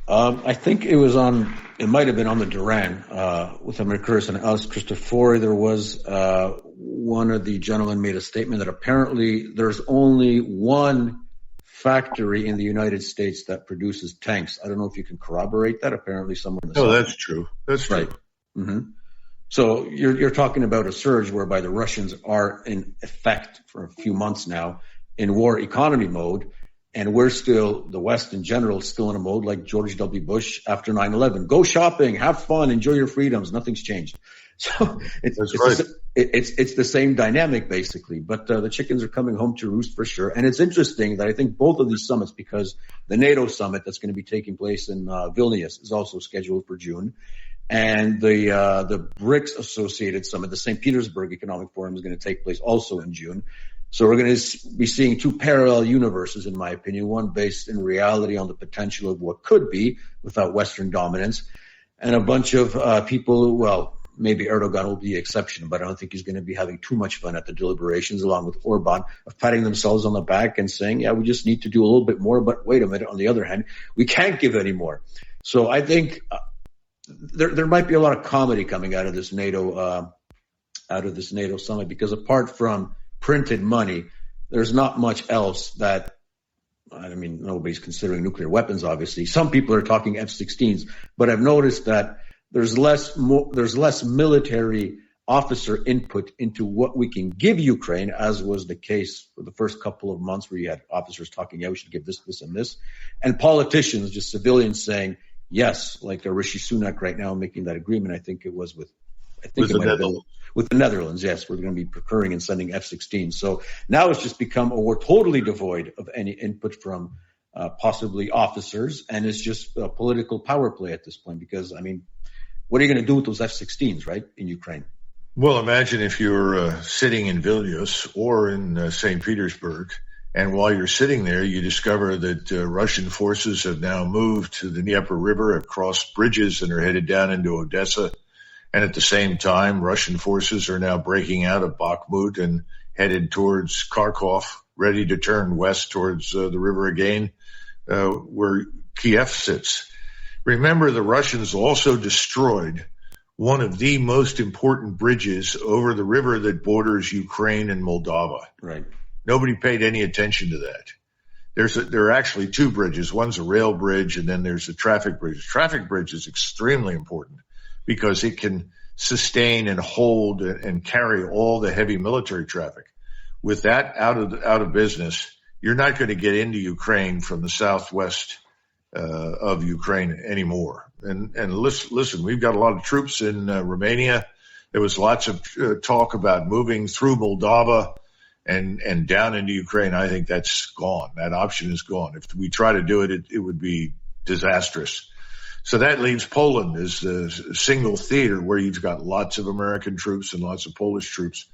I think it might have been on the Duran with Mercurus and Alice Christopher. There was one of the gentlemen made a statement that apparently there's only one factory in the United States that produces tanks. I don't know if you can corroborate that. Apparently somewhere in the south. That's true. That's true. Right. Mm-hmm. So you're talking about a surge whereby the Russians are in effect for a few months now in war economy mode. And we're still, the West in general, still in a mode like George W. Bush after 9/11. Go shopping, have fun, enjoy your freedoms. Nothing's changed. So it's the same dynamic basically. But the chickens are coming home to roost for sure. And it's interesting that I think both of these summits, because the NATO summit that's going to be taking place in Vilnius is also scheduled for June, and the BRICS associated summit, the St. Petersburg Economic Forum, is going to take place also in June. So we're going to be seeing two parallel universes, in my opinion, one based in reality on the potential of what could be without Western dominance, and a bunch of people, well, maybe Erdogan will be the exception, but I don't think he's going to be having too much fun at the deliberations, along with Orban, of patting themselves on the back and saying, yeah, we just need to do a little bit more, but wait a minute, on the other hand, we can't give any more. So I think there might be a lot of comedy coming out of this NATO summit, because apart from printed money, there's not much else that, I mean, nobody's considering nuclear weapons, obviously. Some people are talking F-16s, but I've noticed that there's less military officer input into what we can give Ukraine, as was the case for the first couple of months, where you had officers talking, yeah, we should give this, this, and this, and politicians, just civilians, saying yes, like Rishi Sunak right now making that agreement. I think it was with the Netherlands, yes, we're going to be procuring and sending F-16. So now it's just become a war totally devoid of any input from possibly officers, and it's just a political power play at this point, because, I mean, what are you going to do with those F-16s, right, in Ukraine? Well, imagine if you're sitting in Vilnius or in St. Petersburg, and while you're sitting there, you discover that Russian forces have now moved to the Dnieper River, have crossed bridges, and are headed down into Odessa. And at the same time, Russian forces are now breaking out of Bakhmut and headed towards Kharkov, ready to turn west towards the river again, where Kiev sits. Remember, the Russians also destroyed one of the most important bridges over the river that borders Ukraine and Moldova. Right. Nobody paid any attention to that. There are actually two bridges. One's a rail bridge, and then there's a traffic bridge. Traffic bridge is extremely important, because it can sustain and hold and carry all the heavy military traffic. With that out of business, you're not going to get into Ukraine from the southwest of Ukraine anymore. And listen, we've got a lot of troops in Romania. There was lots of talk about moving through Moldova and down into Ukraine. I think that's gone. That option is gone. If we try to do it, it would be disastrous. So that leaves Poland as a single theater where you've got lots of American troops and lots of Polish troops.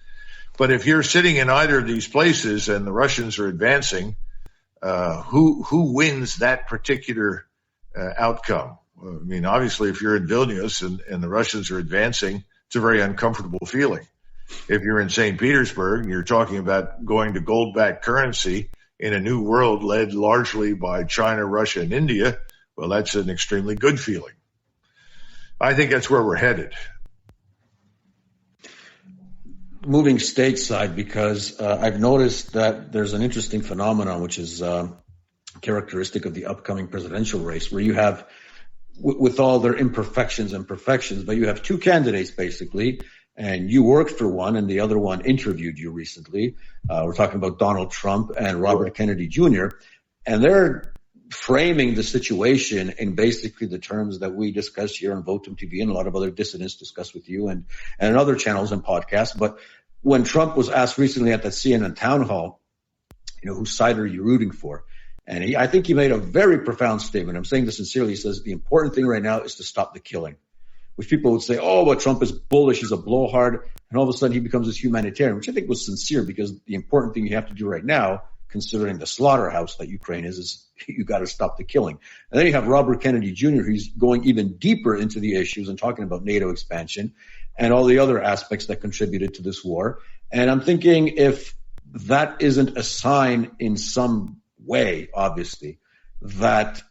But if you're sitting in either of these places and the Russians are advancing, who wins that particular outcome? I mean, obviously, if you're in Vilnius and the Russians are advancing, it's a very uncomfortable feeling. If you're in St. Petersburg and you're talking about going to gold-backed currency in a new world led largely by China, Russia, and India, well, that's an extremely good feeling. I think that's where we're headed. Moving stateside, because I've noticed that there's an interesting phenomenon which is characteristic of the upcoming presidential race, where you have, with all their imperfections and perfections, but you have two candidates basically, and you worked for one and the other one interviewed you recently. We're talking about Donald Trump and Robert Kennedy Jr., and they're framing the situation in basically the terms that we discuss here on Votum TV and a lot of other dissidents discuss with you and in other channels and podcasts. But when Trump was asked recently at that CNN town hall, whose side are you rooting for? And I think he made a very profound statement. I'm saying this sincerely. He says the important thing right now is to stop the killing, which people would say, oh, but Trump is bullish. He's a blowhard. And all of a sudden he becomes this humanitarian, which I think was sincere, because the important thing you have to do right now, considering the slaughterhouse that Ukraine is you got to stop the killing. And then you have Robert Kennedy Jr., who's going even deeper into the issues and talking about NATO expansion and all the other aspects that contributed to this war. And I'm thinking, if that isn't a sign in some way, obviously, that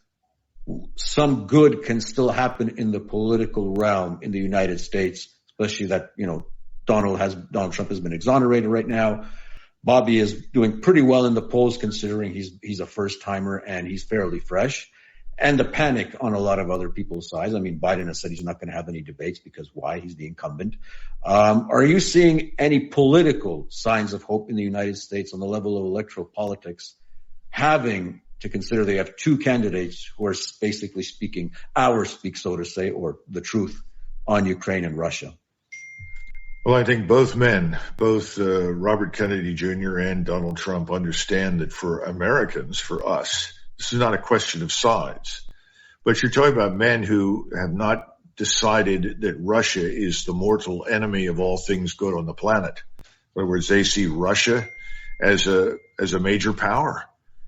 some good can still happen in the political realm in the United States, especially that, Donald Trump has been exonerated right now. Bobby is doing pretty well in the polls considering he's a first timer and he's fairly fresh. And the panic on a lot of other people's sides. I mean, Biden has said he's not going to have any debates because why? He's the incumbent. Are you seeing any political signs of hope in the United States on the level of electoral politics, having to consider they have two candidates who are basically speaking our speak, so to say, or the truth on Ukraine and Russia? Well, I think both men, Robert Kennedy Jr. and Donald Trump, understand that for Americans, for us, this is not a question of sides. But you're talking about men who have not decided that Russia is the mortal enemy of all things good on the planet. In other words, they see Russia as a major power,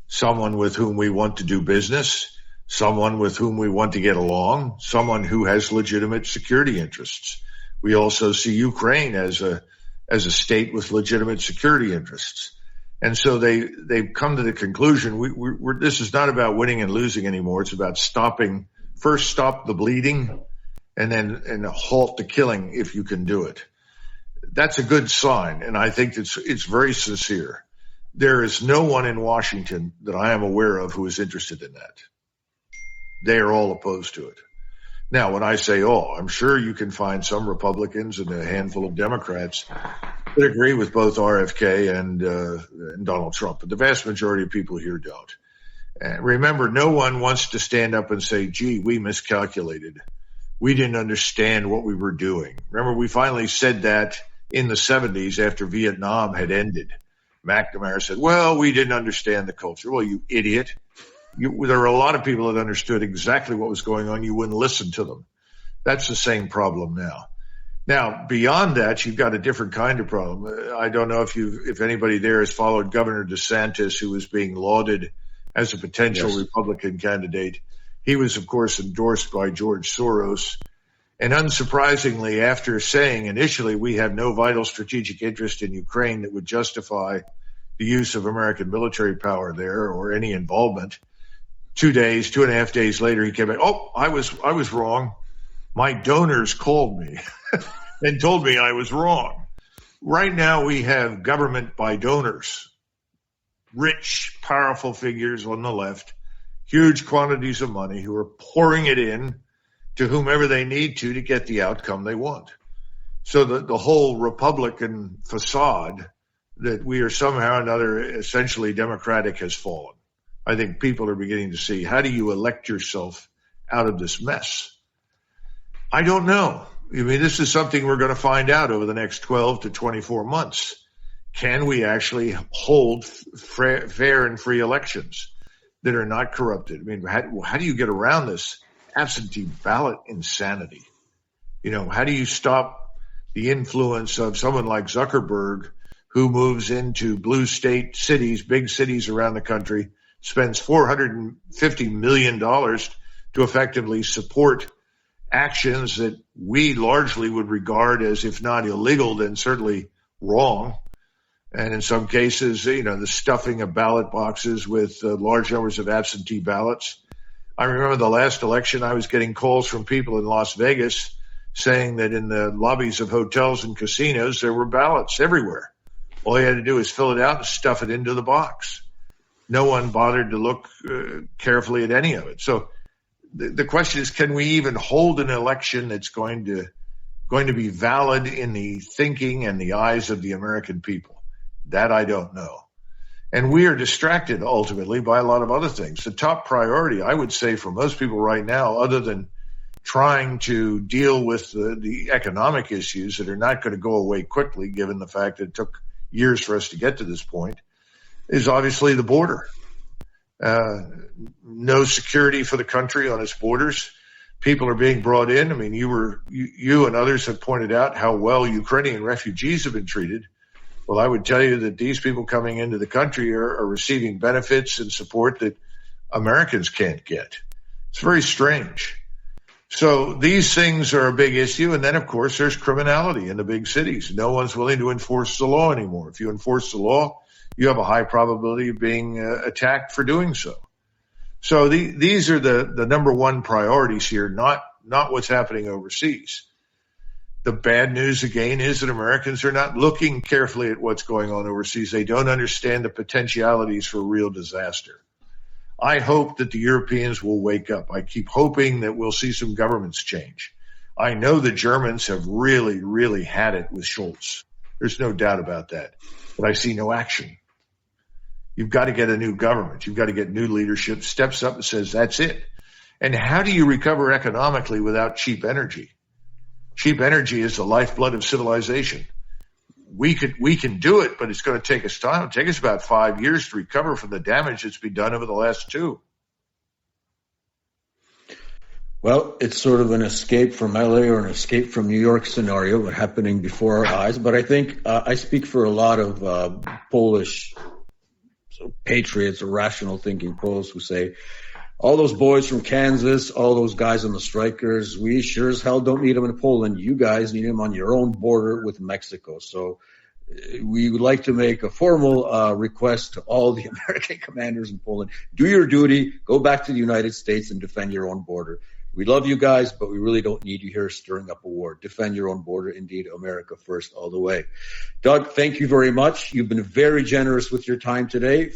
someone with whom we want to do business, someone with whom we want to get along, someone who has legitimate security interests. We also see Ukraine as a state with legitimate security interests. And so they've come to the conclusion, this is not about winning and losing anymore. It's about stop the bleeding and halt the killing if you can do it. That's a good sign. And I think it's very sincere. There is no one in Washington that I am aware of who is interested in that. They are all opposed to it. Now, when I say all, I'm sure you can find some Republicans and a handful of Democrats that agree with both RFK and Donald Trump, but the vast majority of people here don't. And remember, no one wants to stand up and say, gee, we miscalculated. We didn't understand what we were doing. Remember, we finally said that in the 70s after Vietnam had ended. McNamara said, well, we didn't understand the culture. Well, you idiot. There were a lot of people that understood exactly what was going on. You wouldn't listen to them. That's the same problem now. Now, beyond that, you've got a different kind of problem. I don't know if anybody there has followed Governor DeSantis, who was being lauded as a potential Republican candidate. He was, of course, endorsed by George Soros. And unsurprisingly, after saying initially we have no vital strategic interest in Ukraine that would justify the use of American military power there or any involvement, 2.5 days later, he came back. Oh, I was wrong. My donors called me and told me I was wrong. Right now, we have government by donors, rich, powerful figures on the left, huge quantities of money who are pouring it in to whomever they need to get the outcome they want. So the whole Republican facade that we are somehow or another essentially democratic has fallen. I think people are beginning to see, how do you elect yourself out of this mess? I don't know. I mean, this is something we're going to find out over the next 12 to 24 months. Can we actually hold fair and free elections that are not corrupted? I mean, how do you get around this absentee ballot insanity? How do you stop the influence of someone like Zuckerberg, who moves into blue state cities, big cities around the country, spends $450 million to effectively support actions that we largely would regard as, if not illegal, then certainly wrong. And in some cases, the stuffing of ballot boxes with large numbers of absentee ballots. I remember the last election, I was getting calls from people in Las Vegas saying that in the lobbies of hotels and casinos, there were ballots everywhere. All you had to do is fill it out and stuff it into the box. No one bothered to look carefully at any of it. So the question is, can we even hold an election that's going to be valid in the thinking and the eyes of the American people? That I don't know. And we are distracted ultimately by a lot of other things. The top priority, I would say, for most people right now, other than trying to deal with the economic issues that are not going to go away quickly, given the fact that it took years for us to get to this point, is obviously the border. No security for the country on its borders. People are being brought in. I mean, you and others have pointed out how well Ukrainian refugees have been treated. Well, I would tell you that these people coming into the country are receiving benefits and support that Americans can't get. It's very strange. So these things are a big issue. And then, of course, there's criminality in the big cities. No one's willing to enforce the law anymore. If you enforce the law, you have a high probability of being attacked for doing so. So these are the number one priorities here, not what's happening overseas. The bad news, again, is that Americans are not looking carefully at what's going on overseas. They don't understand the potentialities for real disaster. I hope that the Europeans will wake up. I keep hoping that we'll see some governments change. I know the Germans have really, really had it with Scholz. There's no doubt about that. But I see no action. You've got to get a new government. You've got to get new leadership, steps up and says, that's it. And how do you recover economically without cheap energy? Cheap energy is the lifeblood of civilization. We can do it, but it's going to take us time. It'll take us about 5 years to recover from the damage that's been done over the last 2. Well, it's sort of an escape from LA or an escape from New York scenario happening before our eyes. But I think I speak for a lot of Polish patriots or rational thinking Poles who say, all those boys from Kansas, all those guys on the strikers, we sure as hell don't need them in Poland. You guys need them on your own border with Mexico. So we would like to make a formal request to all the American commanders in Poland. Do your duty. Go back to the United States and defend your own border. We love you guys, but we really don't need you here stirring up a war. Defend your own border. Indeed, America first all the way. Doug, thank you very much. You've been very generous with your time today.